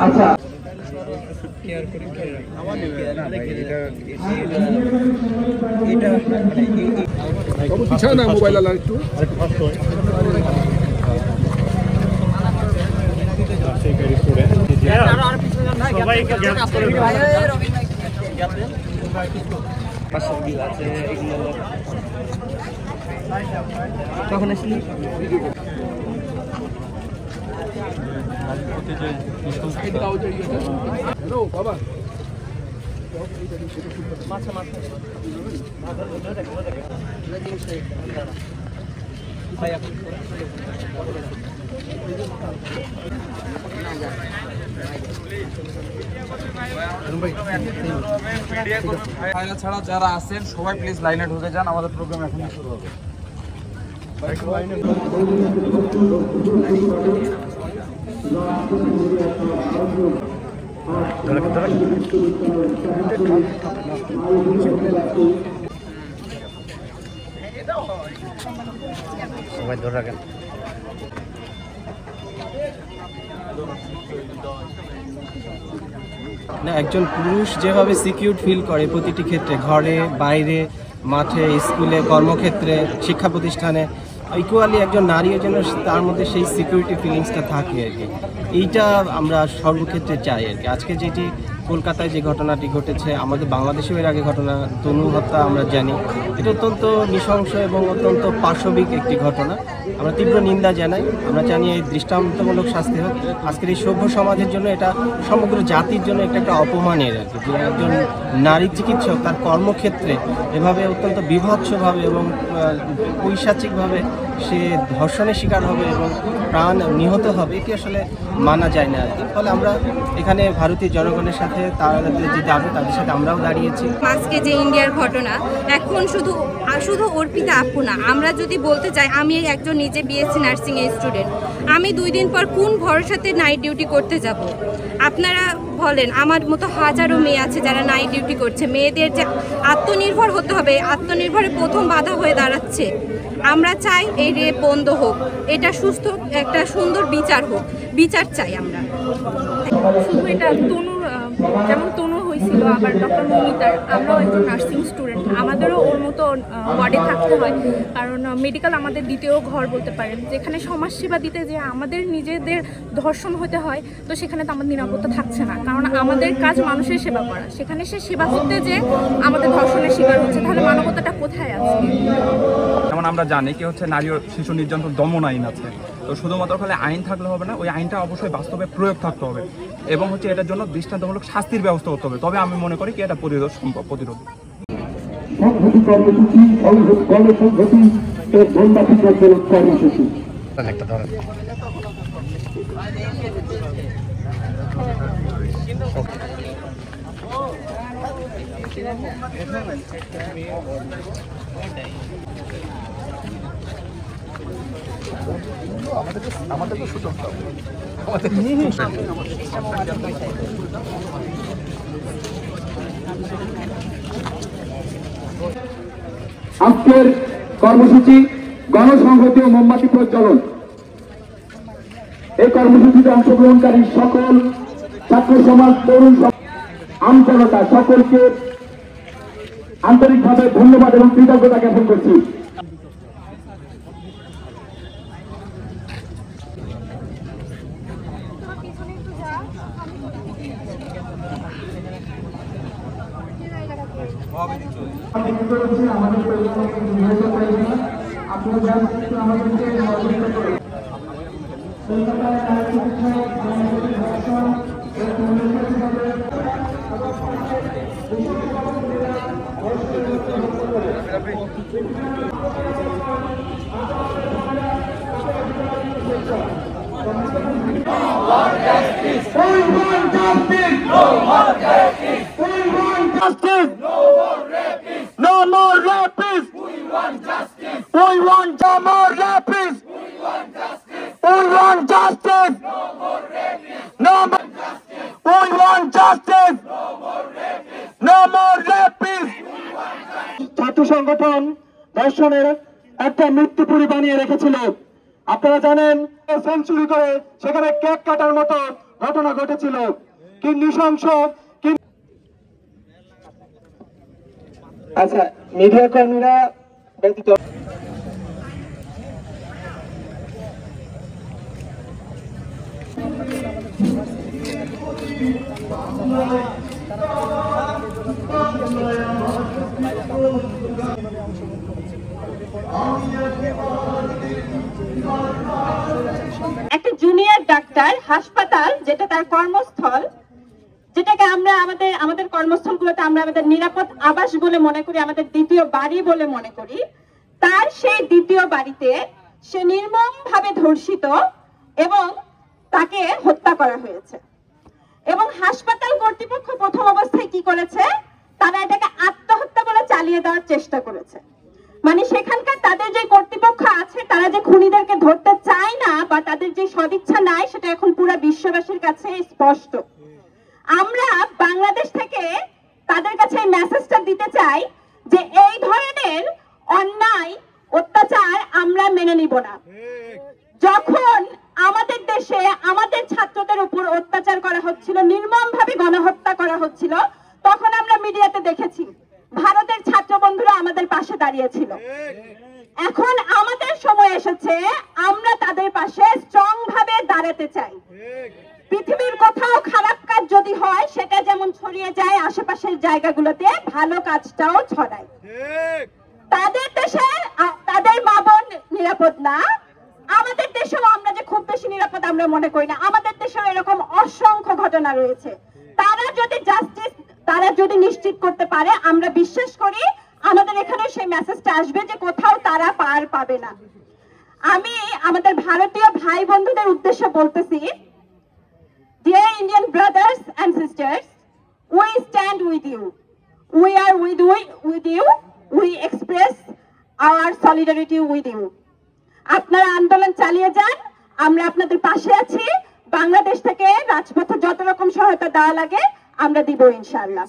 আচ্ছা মোবাইল একটু কখন আসলি বাবা ছাড়া যারা আছেন সবাই প্লিজ লাইনে ঢুকে যান, আমাদের প্রোগ্রাম এখনই শুরু হবে। সবাই ধরে রাখেন। না, একজন পুরুষ যেভাবে সিকিউর ফিল করে প্রতিটি ক্ষেত্রে, ঘরে বাইরে মাঠে স্কুলে কর্মক্ষেত্রে শিক্ষা প্রতিষ্ঠানে, ইকুয়ালি একজন নারীও যেন তার মধ্যে সেই সিকিউরিটি ফিলিংসটা থাকে আর কি। এইটা আমরা সর্বক্ষেত্রে চাই আর কি। আজকে যেটি কলকাতায় যে ঘটনাটি ঘটেছে, আমাদের বাংলাদেশেও এর আগে ঘটনা তনু হত্যা আমরা জানি, এটা অত্যন্ত নৃশংস এবং অত্যন্ত পাশবিক একটি ঘটনা। আমরা তীব্র নিন্দা জানাই। আমরা জানি এই দৃষ্টান্তমূলক শাস্তি হোক। আজকের এই সভ্য সমাজের জন্য এটা সমগ্র জাতির জন্য একটা অপমানের আর কি, যে একজন নারী চিকিৎসক তার কর্মক্ষেত্রে এভাবে অত্যন্ত বিভৎসভাবে এবং পৈশাচিকভাবে সে ধর্ষণের শিকার হবে এবং প্রাণ নিহত হবে, এটি আসলে মানা যায় না আর কি। ফলে আমরা এখানে ভারতীয় জনগণের সাথে তাদের যে দাবি তাদের সাথে আমরাও দাঁড়িয়েছি। আজকে যে ইন্ডিয়ার ঘটনা, এখন শুধু অর্পিতা আপু না, আমরা যদি বলতে চাই, আমি একজন নিজে বিএসসি নার্সিং এর স্টুডেন্ট, আমি 2 দিন পর কোন ভরসাতে নাইট ডিউটি করতে যাব? আপনারা বলেন, আমার মতো হাজারো মেয়ে আছে যারা নাইট ডিউটি করছে। মেয়েদের যে আত্মনির্ভর হতে হবে, আত্মনির্ভরে প্রথম বাধা হয়ে দাঁড়াচ্ছে। আমরা চাই এই রেপ বন্ধ হোক, এটা সুস্থ একটা সুন্দর বিচার হোক, বিচার চাই আমরা। শুধু এটা তনুর, যেমন তনু হয়েছিল, আবার ডক্টর মমিতার, আমরাও একজন নার্সিং স্টুডেন্ট, আমাদেরও ওর মতো ওয়ার্ডে থাকতে হয়। কারণ মেডিকেল আমাদের দ্বিতীয় ঘর বলতে পারেন। যেখানে সমাজসেবা দিতে যে আমাদের নিজেদের ধর্ষণ হতে হয়, তো সেখানে তো আমাদের নিরাপত্তা থাকছে না। কারণ আমাদের কাজ মানুষের সেবা করা, সেখানে সে সেবা করতে যে আমাদের ধর্ষণের শিকার হচ্ছে, তাহলে মানবতাটা কোথায় আছে? যেমন আমরা জানি কি হচ্ছে, নারী ও শিশু নির্যাতন দমন আইন আছে। তো শুধুমাত্র খালি আইন থাকলে হবে না, ওই আইনটা অবশ্যই বাস্তবে প্রয়োগ থাকতে হবে এবং হচ্ছে এটার জন্য দৃষ্টান্তমূলক শাস্তির ব্যবস্থা করতে হবে। তবে আমি মনে করি কি এটা প্রতিরোধ সম্ভব। প্রতিরোধ আমাদের তো সুযোগ আজকের কর্মসূচি গণসংহতি ও মোমবাতি প্রজ্বলন। এই কর্মসূচিতে অংশগ্রহণকারী সকল ছাত্র সমাজ, তরুণ আমজনতা সকলকে আন্তরিকভাবে ধন্যবাদ এবং কৃতজ্ঞতা জ্ঞাপন করছি। ছাত্র সংগঠন ধর্ষণের একটা মৃত্যুপুরী বানিয়ে রেখেছিল। আপনারা জানেন, সেঞ্চুরি করে সেখানে কেক কাটার মতো ঘটনা ঘটেছিল, কি নৃশংস, কি আচ্ছা মিডিয়া কর্মীরা ব্যতীত একটা জুনিয়র ডাক্তার হাসপাতাল, যেটা তার কর্মস্থল, যেটাকে আমরা আমাদের কর্মস্থলগুলোতে আমরা আমাদের নিরাপদ আবাস বলে মনে করি, আমাদের দ্বিতীয় বাড়ি বলে মনে করি, তার সেই দ্বিতীয় বাড়িতে সে নির্মমভাবে ধর্ষিত এবং তাকে হত্যা করা হয়েছে। এবং হাসপাতাল কর্তৃপক্ষ প্রথম অবস্থায় কি করেছে, তারা এটাকে আত্মহত্যা বলে চালিয়ে দেওয়ার চেষ্টা করেছে। মানে সেখানকার তাদের যে কর্তৃপক্ষ আছে, তারা যে খুনিদেরকে ধরতে চায় না বা তাদের যে সদিচ্ছা নাই, সেটা এখন পুরো বিশ্ববাসীর কাছে স্পষ্ট। আমরা বাংলাদেশ থেকে তাদের কাছে এই মেসেজটা দিতে চাই যে এই ধরনের অন্যায় অত্যাচার আমরা মেনে নিব না। যখন আমাদের দেশে আমাদের ছাত্রদের উপর অত্যাচার করা হচ্ছিল, নির্মমভাবে গণহত্যা করা হচ্ছিল, তখন আমরা মিডিয়াতে দেখেছি ভারতের ছাত্র বন্ধুরা আমাদের পাশে দাঁড়িয়েছিল। এখন আমাদের সময় এসেছে, আমরা তাদের পাশে স্ট্রং ভাবে দাঁড়াতে চাই। পৃথিবীর কোথাও খারাপ কাজ যদি হয়, সেটা যেমন ছড়িয়ে যায় আশেপাশের জায়গাগুলোতে, ভালো কাজটাও ছড়ায়। তাদের দেশে তাদের মা বোন নিরাপদ না, আমাদের দেশেও আমরা যে খুব বেশি নিরাপদ আমরা মনে করি না। আমাদের দেশেও এরকম অসংখ্য ঘটনা রয়েছে। তারা যদি নিশ্চিত করতে পারে, আমরা বিশ্বাস করি আমাদের এখানে সেই মেসেজটা আসবে যে কোথাও তারা পার পাবে না। আমি আমাদের ভারতীয় ভাই বন্ধুদের উদ্দেশ্যে বলতেছি, dear Indian brothers and sisters, we stand with you. We are with you. We express our solidarity with you. আপনারা আন্দোলন চালিয়ে যান, আমরা আপনাদের পাশে আছি। বাংলাদেশ থেকে রাজপথে যত রকম সহায়তা দেওয়া লাগে আমরা দিব ইনশাআল্লাহ।